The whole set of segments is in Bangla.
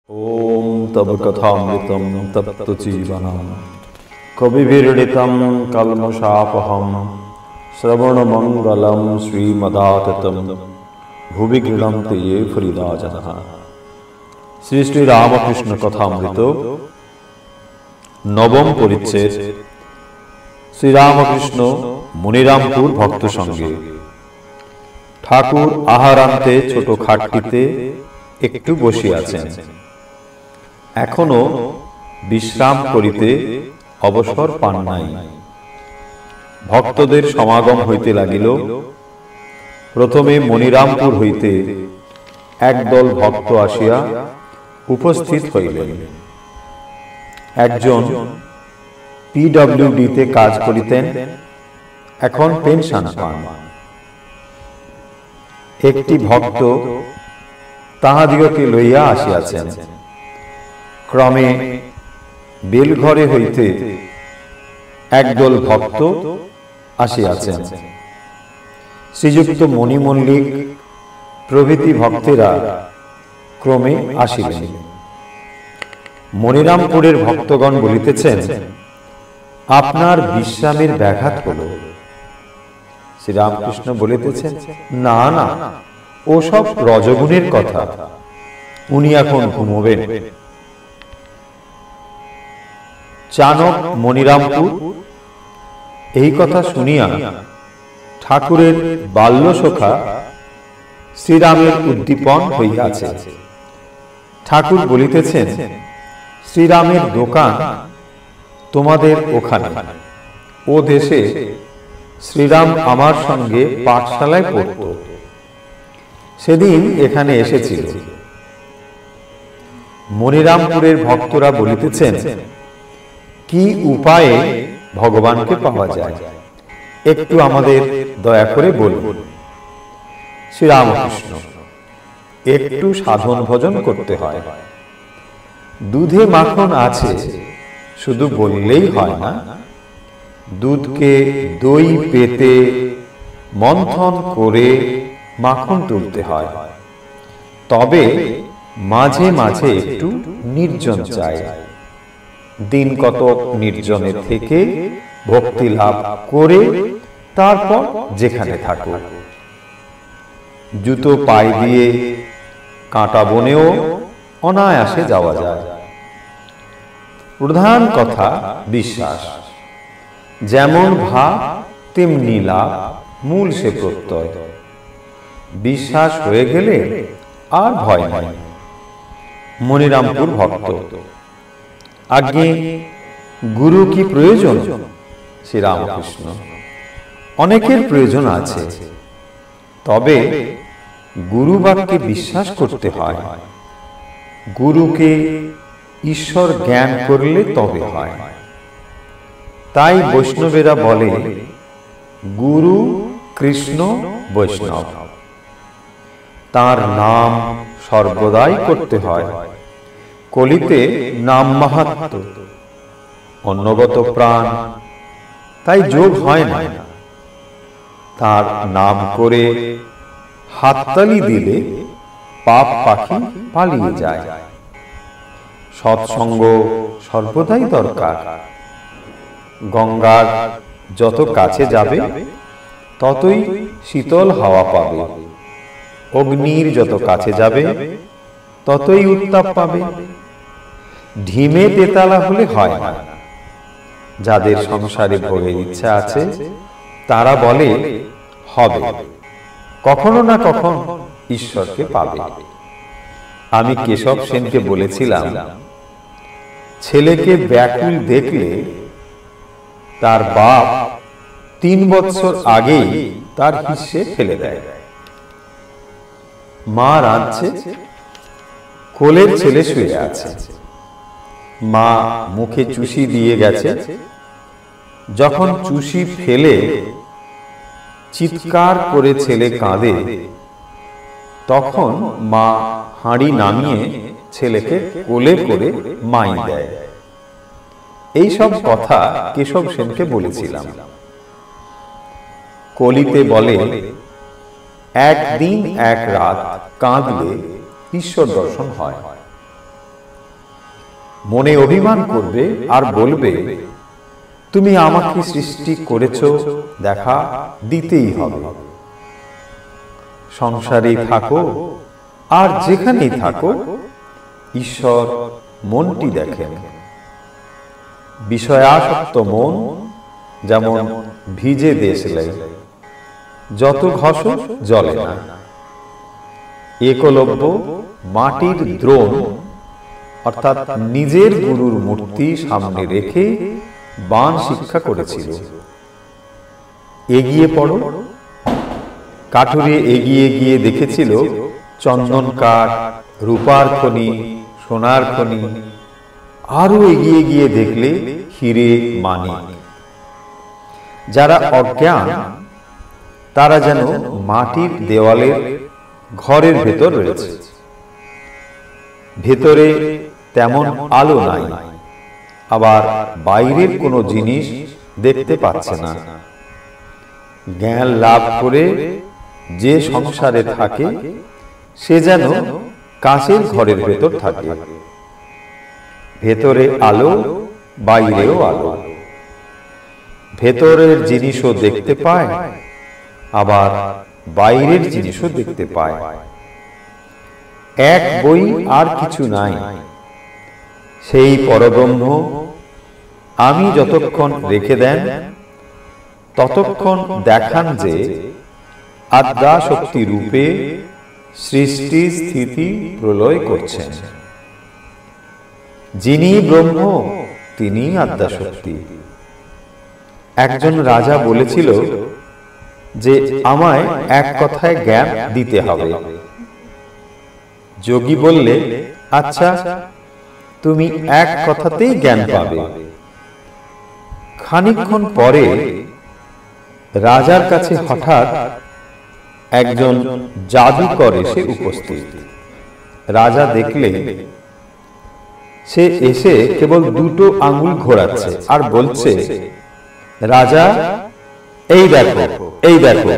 ओम तब कथामृतम तप्त जीवनम कविभिर्णितं कल्मषापहं श्रवणमंगलं श्रीमदाततं भुवि गृह्णन्ति ये फरिदा जनः। श्री श्री रामकृष्ण कथामृत नवम परिच्छेद। श्री रामकृष्ण मनिरामपुर भक्त संगे। ठाकुर आहारान्ते छोटो खाटটিতে একটু বসে আছেন। এখনো বিশ্রাম করিতে অবসর পান নাই। ভক্তদের সমাগম হইতে লাগিল। প্রথমে মনিরামপুর হইতে একদল ভক্ত আসিয়া উপস্থিত হইলেন। একজন পিডব্লিউডিতে কাজ করিতেন, এখন পেনশন পান। একটি ভক্ত তাহাদিগকে লইয়া আসিয়াছেন। ক্রমে বেলঘরে হইতে একদল ভক্ত আসিয়াছেন। শ্রীযুক্ত মণি মল্লিক প্রভৃতি ভক্তেরা ক্রমে আসিলেন। মনিরামপুরের ভক্তগণ বলিতেছেন, আপনার বিশ্রামের ব্যাঘাত হল। শ্রীরামকৃষ্ণ বলিতেছেন, না না, ওসব রজগুণের কথা, উনি এখন ঘুমোবেন। চাণক মনিরামপুর এই কথা শুনিয়া ঠাকুরের বাল্যসখা শ্রীরামের উদ্দীপন হইয়াছে। ঠাকুর বলিতেছেন, শ্রীরামের দোকান তোমাদের ওখানে। ও দেশে শ্রীরাম আমার সঙ্গে পাঠশালায় পড়ত, সেদিন এখানে এসেছিল। মনিরামপুরের ভক্তরা বলিতেছেন, কি উপায়ে ভগবানকে পাওয়া যায় একটু আমাদের দয়া করে বলুন। শ্রীরামকৃষ্ণ, একটু সাধন ভজন করতে হয়। দুধে মাখন আছে, শুধু বললেই হয় না। দুধকে দই পেতে মন্থন করে মাখন তুলতে হয়। তবে মাঝে মাঝে একটু নির্জন চাই। দিন কত নির্জনে থেকে ভক্তি লাভ করে তারপর যেখানে থাকো। জুতো পায়ে দিয়ে কাঁটা বনেও অনায়াসে যাওয়া যায়। প্রধান কথা বিশ্বাস। যেমন ভাব তেমনি লাভ, মূল সে প্রত্যয়। বিশ্বাস হয়ে গেলে আর ভয় নাই। মনিরামপুর ভক্ত, আগে গুরু কি প্রয়োজন? শ্রীরামকৃষ্ণ, অনেকের প্রয়োজন আছে, তবে গুরু বাক্যে বিশ্বাস করতে হয়। গুরুকে ঈশ্বর জ্ঞান করলে তবে হয়। তাই বৈষ্ণবেরা বলে, গুরু কৃষ্ণ বৈষ্ণব। তার নাম সর্বদাই করতে হয়। কলিতে নাম মাহাত্ম্য, অন্যগত প্রাণ, তাই যোগ হয় না। তার নাম করে হাততালি দিলে পাপ পাখি পালিয়ে যায়। সৎসঙ্গ সর্বদাই দরকার। গঙ্গার যত কাছে যাবে ততই শীতল হাওয়া পাবে। অগ্নির যত কাছে যাবে ততই উত্তাপ পাবে। ঢিমে তেতালা হলে হয় না। যাদের সংসারে ভোগের ইচ্ছা আছে তারা বলে হবে, কখনো না কখন ঈশ্বরকে পাবে। আমি কেশব সেনকে বলেছিলাম, ছেলেকে ব্যাকুল দেখলে তার বাপ 3 বছর আগেই তার হিস্সে ফেলে দেয়। মা রাঁধছে, কোলের ছেলে শুয়ে আছে। মা মুখে চুষি দিয়ে গেছে। যখন চুষি ফেলে চিৎকার করে ছেলে কাঁদে, তখন মা হাঁড়ি নামিয়ে ছেলেকে কোলে করে মাই দেয়। এই সব কথা কেশব সেনকে বলেছিলাম। কলিতে বলে, একদিন এক রাত কাঁদলে ঈশ্বর দর্শন হয়। মনে অভিমান করবে আর বলবে, তুমি আমাকে সৃষ্টি করেছ, দেখা দিতেই হবে। সংসারে থাকো আর যেখানেই থাকো, ঈশ্বর মনটি দেখেন। বিষয়াসক্ত মন যেমন ভিজে দেশলাই, যত ঘষো জ্বলে না। একলব্য মাটির দ্রোণ অর্থাৎ নিজের গুরুর মূর্তি সামনে রেখে বাণ শিক্ষা করেছিল। এগিয়ে পড়ো। কাঠুরে এগিয়ে গিয়ে দেখেছিল চন্দন কাঠ, রূপার খনি, সোনার খনি। আরো এগিয়ে গিয়ে দেখলে হিরে, মানিক। যারা অজ্ঞান তারা যেন মাটির দেওয়ালের ঘরের ভেতর রয়েছে। ভেতরে তেমন আলো নাই, আবার বাইরের কোনো জিনিস দেখতে পাচ্ছে না। জ্ঞান লাভ করে যে সংসারে থাকে সে যেন কাঁচের ঘরের ভেতর থাকে। ভেতরে আলো, বাইরেও আলো। ভেতরের জিনিসও দেখতে পায়, আবার বাইরের জিনিসও দেখতে পায়। এক বই আর কিছু নাই। সেই পরব্রহ্ম আমি যতক্ষণ রেখে দেন ততক্ষণ দেখান যে আদ্যাশক্তি রূপে সৃষ্টি স্থিতি প্রলয় করছেন। যিনি ব্রহ্ম তিনি আদ্যাশক্তি। একজন রাজা বলেছিল যে আমায় এক কথায় জ্ঞান দিতে হবে। যোগী বললে, আচ্ছা, তুমি এক কথাতেই জ্ঞান পাবে। খানিকক্ষণ পরে রাজার কাছে হঠাৎ একজন জাদুকর এসে উপস্থিত। রাজা দেখলে সে এসে কেবল দুটো আঙ্গুল ঘোরাচ্ছে আর বলছে, রাজা এই দেখো, এই দেখো।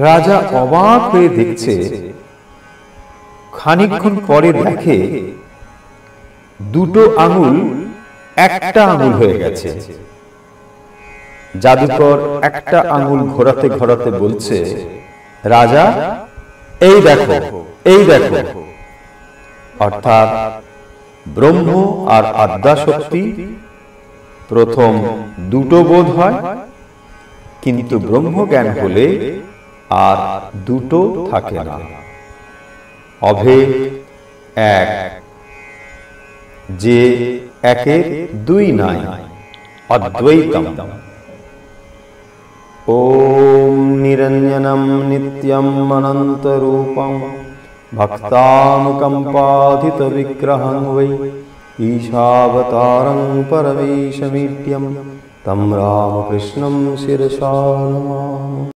রাজা অবাক হয়ে দেখছে। খানিকক্ষণ পরে দেখে দুটো আঙ্গুল একটা আঙ্গুল হয়ে গেছে। জাদুকর একটা আঙ্গুল ঘোরাতে ঘোরাতে বলছে, রাজা এই দেখো, এই দেখো। অর্থাৎ ব্রহ্ম আর আদ্যাশক্তি প্রথম দুটো বোধ হয়, কিন্তু ব্রহ্মজ্ঞান হলে আর দুটো থাকে না। অভেদ এক, যে একের দুই নাই, অদ্বৈতম। ওম নিরঞ্জনম নিত্যম অনন্তরূপম ভক্তানুকম্পাধিত বিগ্রহং বৈ ঈশাবতারং পরমেশমিত্যম তম রামকৃষ্ণং শিরসা নমামি।